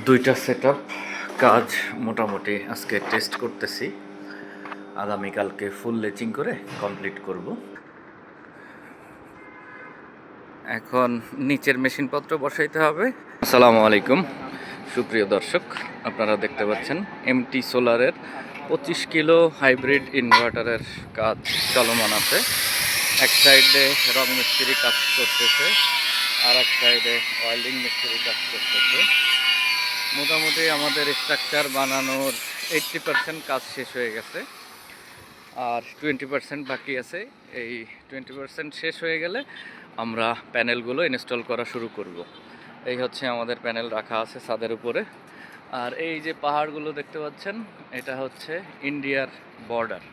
দুইটা সেটআপ কাজ মোটামুটি আজকে টেস্ট করতেছি। আগামীকালকে ফুল লেচিং করে কমপ্লিট করব। এখন নিচের মেশিনপত্র বসাইতে হবে। আসসালামু আলাইকুম সুপ্রিয় দর্শক, আপনারা দেখতে পাচ্ছেন এমটি সোলারের 25 কিলো হাইব্রিড ইনভার্টারের কাজ চলমান আছে। এক সাইডে রং মিস্ত্রি কাজ করতেছে, আর এক সাইডে ওয়েল্ডিং মিস্ত্রি কাজ করতেছে। মোটামুটি আমাদের স্ট্রাকচার বানানোর 80% কাজ শেষ হয়ে গেছে, আর 20% বাকি আছে। এই 20% শেষ হয়ে গেলে আমরা প্যানেলগুলো ইনস্টল করা শুরু করব। এই হচ্ছে আমাদের প্যানেল রাখা আছে ছাদের উপরে। আর এই যে পাহাড়গুলো দেখতে পাচ্ছেন, এটা হচ্ছে ইন্ডিয়ার বর্ডার,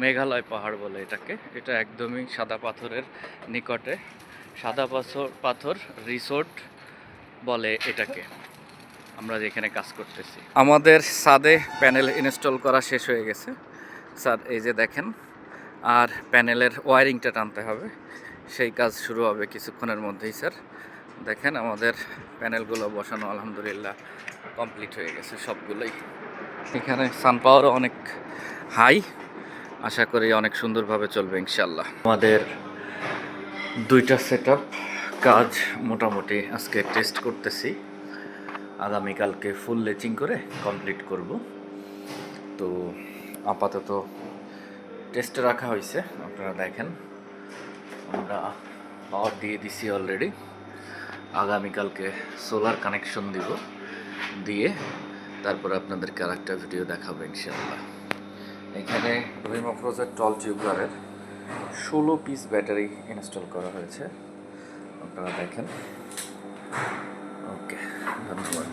মেঘালয় পাহাড় বলে এটাকে। এটা একদমই সাদা পাথরের নিকটে, সাদা পাথর রিসোর্ট বলে এটাকে। আমরা যেখানে কাজ করতেছি, আমাদের ছাদে প্যানেল ইনস্টল করা শেষ হয়ে গেছে স্যার। এই যে দেখেন, আর প্যানেলের ওয়ারিংটা টানতে হবে, সেই কাজ শুরু হবে কিছুক্ষণের মধ্যেই স্যার। দেখেন আমাদের প্যানেলগুলো বসানো আলহামদুলিল্লাহ কমপ্লিট হয়ে গেছে সবগুলোই। এখানে সান পাওয়ারও অনেক হাই, আশা করি অনেক সুন্দরভাবে চলবে ইনশাল্লাহ। আমাদের দুইটা সেটআপ কাজ মোটামুটি আজকে টেস্ট করতেছি। আগামীকালকে ফুল লেচিং করে কমপ্লিট করব। তো আপাতত টেস্টে রাখা হয়েছে, আপনারা দেখেন আমরা পাওয়ার দিয়ে দিছি অলরেডি। আগামীকালকে সোলার কানেকশন দিব, দিয়ে তারপরে আপনাদেরকে আরেকটা ভিডিও দেখাবো ইনশাআল্লাহ। এখানে রিমোফ্রোজের টল টিউবলারের 16 পিস ব্যাটারি ইনস্টল করা হয়েছে, আপনারা দেখেন। ওকে, ধন্যবাদ।